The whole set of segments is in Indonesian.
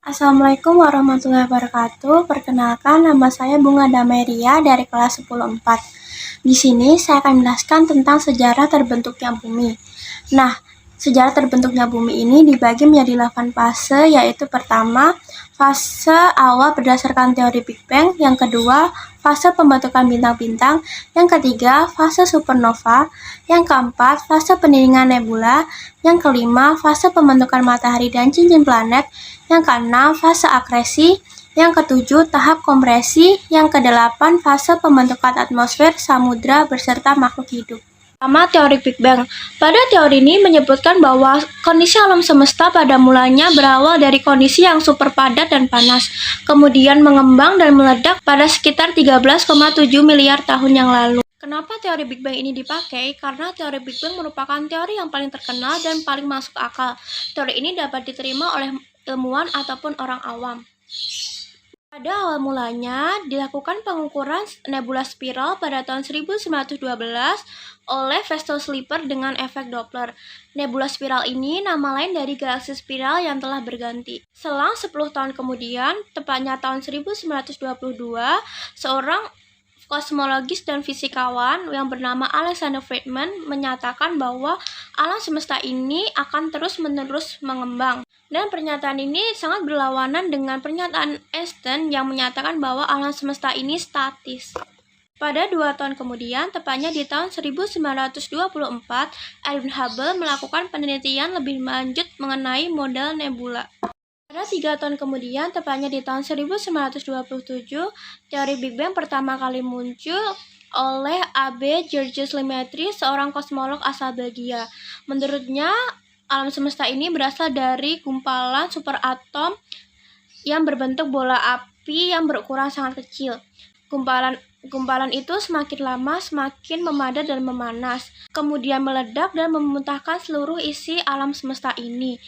Assalamualaikum warahmatullahi wabarakatuh. Perkenalkan, nama saya Bunga Dameria dari kelas 10-4. Di sini saya akan menjelaskan tentang sejarah terbentuknya bumi. Nah, sejarah terbentuknya bumi ini dibagi menjadi 8 fase, yaitu pertama, fase awal berdasarkan teori Big Bang, yang kedua, fase pembentukan bintang-bintang, yang ketiga, fase supernova, yang keempat, fase pendinginan nebula, yang kelima, fase pembentukan matahari dan cincin planet, yang keenam, fase akresi, yang ketujuh, tahap kompresi, yang kedelapan, fase pembentukan atmosfer, samudra, beserta makhluk hidup. Pertama, teori Big Bang. Pada teori ini menyebutkan bahwa kondisi alam semesta pada mulanya berawal dari kondisi yang super padat dan panas, kemudian mengembang dan meledak pada sekitar 13,7 miliar tahun yang lalu. Kenapa teori Big Bang ini dipakai? Karena teori Big Bang merupakan teori yang paling terkenal dan paling masuk akal. Teori ini dapat diterima oleh ilmuwan ataupun orang awam. Pada awal mulanya, dilakukan pengukuran nebula spiral pada tahun 1912 oleh Festo Slipher dengan efek Doppler. Nebula spiral ini nama lain dari galaksi spiral yang telah berganti. Selang 10 tahun kemudian, tepatnya tahun 1922, seorang kosmologis dan fisikawan yang bernama Alexander Friedman menyatakan bahwa alam semesta ini akan terus-menerus mengembang. Dan pernyataan ini sangat berlawanan dengan pernyataan Einstein yang menyatakan bahwa alam semesta ini statis. Pada 2 tahun kemudian, tepatnya di tahun 1924, Edwin Hubble melakukan penelitian lebih lanjut mengenai model nebula. Pada 3 tahun kemudian, tepatnya di tahun 1927, teori Big Bang pertama kali muncul oleh A.B. Georges Lemaitre, seorang kosmolog asal Belgia. Menurutnya, alam semesta ini berasal dari gumpalan superatom yang berbentuk bola api yang berukuran sangat kecil. Gumpalan itu semakin lama semakin memadat dan memanas, kemudian meledak dan memuntahkan seluruh isi alam semesta ini.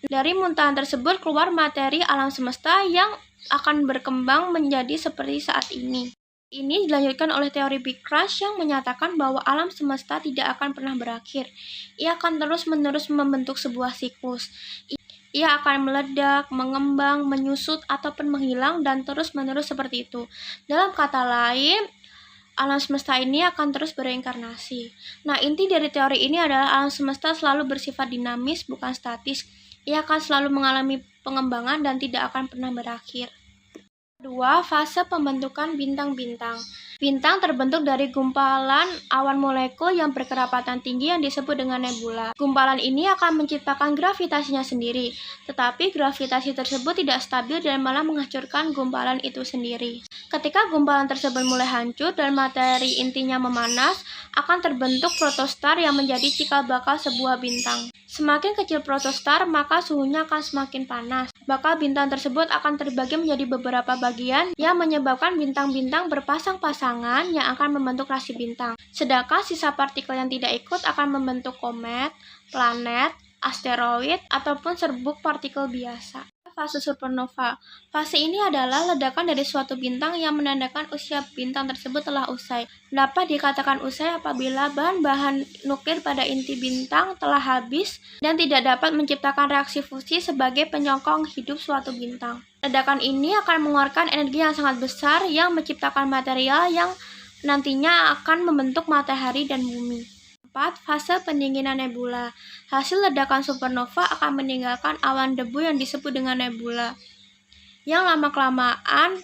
Dari muntahan tersebut keluar materi alam semesta yang akan berkembang menjadi seperti saat ini. Ini dilanjutkan oleh teori Big Crunch yang menyatakan bahwa alam semesta tidak akan pernah berakhir. Ia akan terus-menerus membentuk sebuah siklus. Ia akan meledak, mengembang, menyusut, ataupun menghilang dan terus-menerus seperti itu. Dalam kata lain, alam semesta ini akan terus bereinkarnasi. Nah, inti dari teori ini adalah alam semesta selalu bersifat dinamis, bukan statis. Ia akan selalu mengalami pengembangan dan tidak akan pernah berakhir. Kedua, fase pembentukan bintang-bintang. Bintang terbentuk dari gumpalan awan molekul yang berkerapatan tinggi yang disebut dengan nebula. Gumpalan ini akan menciptakan gravitasinya sendiri, tetapi gravitasi tersebut tidak stabil dan malah menghancurkan gumpalan itu sendiri. Ketika gumpalan tersebut mulai hancur dan materi intinya memanas, akan terbentuk protostar yang menjadi cikal bakal sebuah bintang. Semakin kecil protostar, maka suhunya akan semakin panas. Bakal bintang tersebut akan terbagi menjadi beberapa bagian yang menyebabkan bintang-bintang berpasang-pasangan yang akan membentuk rasi bintang. Sedangkan sisa partikel yang tidak ikut akan membentuk komet, planet, asteroid, ataupun serbuk partikel biasa. Fase supernova. Fase ini adalah ledakan dari suatu bintang yang menandakan usia bintang tersebut telah usai. Dapat dikatakan usai apabila bahan-bahan nuklir pada inti bintang telah habis dan tidak dapat menciptakan reaksi fusi sebagai penyokong hidup suatu bintang. Ledakan ini akan mengeluarkan energi yang sangat besar yang menciptakan material yang nantinya akan membentuk matahari dan bumi. 4. Fase pendinginan nebula. Hasil ledakan supernova akan meninggalkan awan debu yang disebut dengan nebula. Yang lama-kelamaan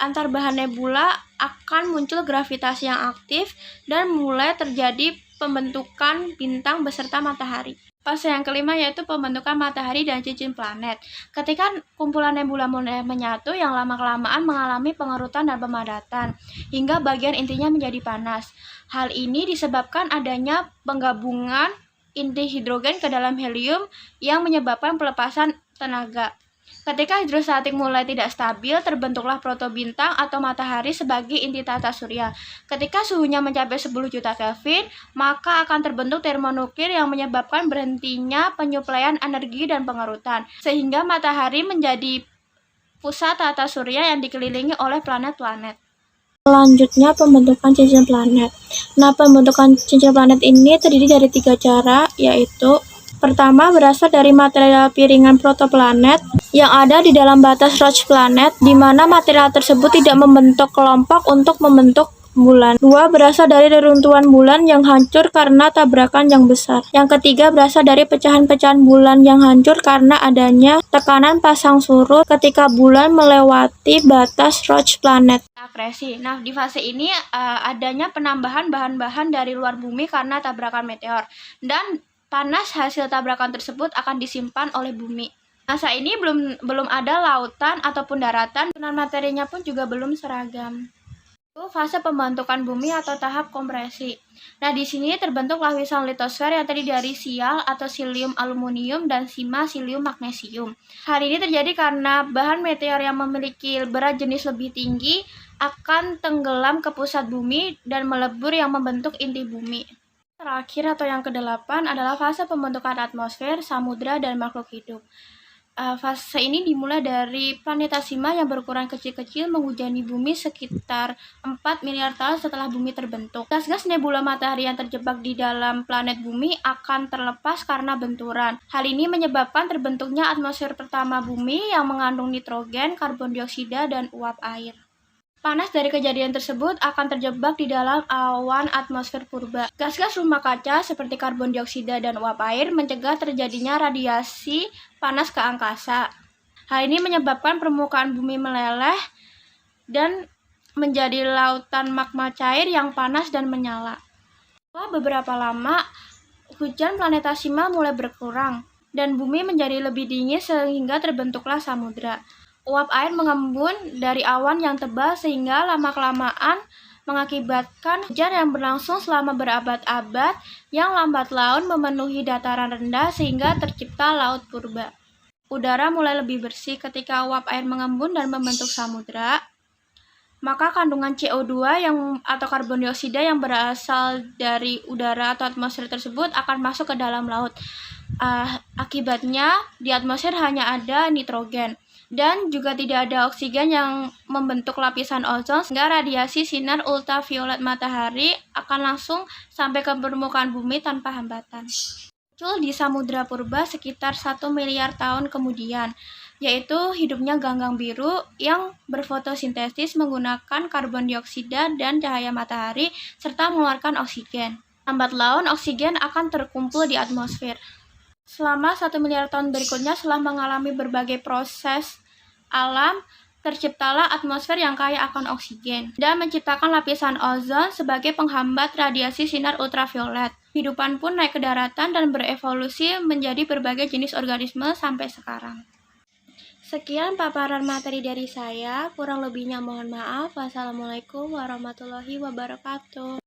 antar bahan nebula akan muncul gravitasi yang aktif dan mulai terjadi pembentukan bintang beserta matahari. Fase yang kelima yaitu pembentukan matahari dan cincin planet. Ketika kumpulan nebula mulai menyatu, yang lama-kelamaan mengalami pengerutan dan pemadatan, hingga bagian intinya menjadi panas. Hal ini disebabkan adanya penggabungan inti hidrogen ke dalam helium yang menyebabkan pelepasan tenaga. Ketika hidrostatik mulai tidak stabil, terbentuklah protobintang atau matahari sebagai inti tata surya. Ketika suhunya mencapai 10 juta Kelvin, maka akan terbentuk termonuklir yang menyebabkan berhentinya penyuplaian energi dan pengerutan, sehingga matahari menjadi pusat tata surya yang dikelilingi oleh planet-planet. Selanjutnya, pembentukan cincin planet. Nah, pembentukan cincin planet ini terdiri dari 3 cara, yaitu Pertama, berasal dari material piringan protoplanet yang ada di dalam batas Roche planet, di mana material tersebut tidak membentuk kelompok untuk membentuk bulan. Dua, berasal dari reruntuhan bulan yang hancur karena tabrakan yang besar. Yang ketiga, berasal dari pecahan-pecahan bulan yang hancur karena adanya tekanan pasang surut ketika bulan melewati batas Roche planet. Akresi. Nah, di fase ini adanya penambahan bahan-bahan dari luar bumi karena tabrakan meteor, dan panas hasil tabrakan tersebut akan disimpan oleh bumi. Masa ini belum ada lautan ataupun daratan, dan materinya pun juga belum seragam. Itu fase pembentukan bumi atau tahap kompresi. Nah, di sini terbentuk lapisan litosfer yang terdiri dari sial atau silium aluminium dan sima silium magnesium. Hal ini terjadi karena bahan meteor yang memiliki berat jenis lebih tinggi akan tenggelam ke pusat bumi dan melebur yang membentuk inti bumi. Terakhir atau yang kedelapan adalah fase pembentukan atmosfer, samudra, dan makhluk hidup. Fase ini dimulai dari planetasima yang berkurang kecil-kecil menghujani bumi sekitar 4 miliar tahun setelah bumi terbentuk. Gas-gas nebula matahari yang terjebak di dalam planet bumi akan terlepas karena benturan. Hal ini menyebabkan terbentuknya atmosfer pertama bumi yang mengandung nitrogen, karbon dioksida, dan uap air. Panas dari kejadian tersebut akan terjebak di dalam awan atmosfer purba. Gas-gas rumah kaca seperti karbon dioksida dan uap air mencegah terjadinya radiasi panas ke angkasa. Hal ini menyebabkan permukaan bumi meleleh dan menjadi lautan magma cair yang panas dan menyala. Setelah beberapa lama, hujan planetasima mulai berkurang dan bumi menjadi lebih dingin sehingga terbentuklah samudra. Uap air mengembun dari awan yang tebal sehingga lama-kelamaan mengakibatkan hujan yang berlangsung selama berabad-abad yang lambat laun memenuhi dataran rendah sehingga tercipta laut purba. Udara mulai lebih bersih ketika uap air mengembun dan membentuk samudra. Maka kandungan CO2 atau karbon dioksida yang berasal dari udara atau atmosfer tersebut akan masuk ke dalam laut. Akibatnya di atmosfer hanya ada nitrogen dan juga tidak ada oksigen yang membentuk lapisan ozon, sehingga radiasi sinar ultraviolet matahari akan langsung sampai ke permukaan bumi tanpa hambatan. Muncul di samudra purba sekitar 1 miliar tahun kemudian, yaitu hidupnya ganggang biru yang berfotosintesis menggunakan karbon dioksida dan cahaya matahari serta mengeluarkan oksigen. Lambat laun oksigen akan terkumpul di atmosfer. Selama 1 miliar tahun berikutnya, setelah mengalami berbagai proses alam, terciptalah atmosfer yang kaya akan oksigen dan menciptakan lapisan ozon sebagai penghambat radiasi sinar ultraviolet. Kehidupan pun naik ke daratan dan berevolusi menjadi berbagai jenis organisme sampai sekarang. Sekian paparan materi dari saya, kurang lebihnya mohon maaf. Wassalamualaikum warahmatullahi wabarakatuh.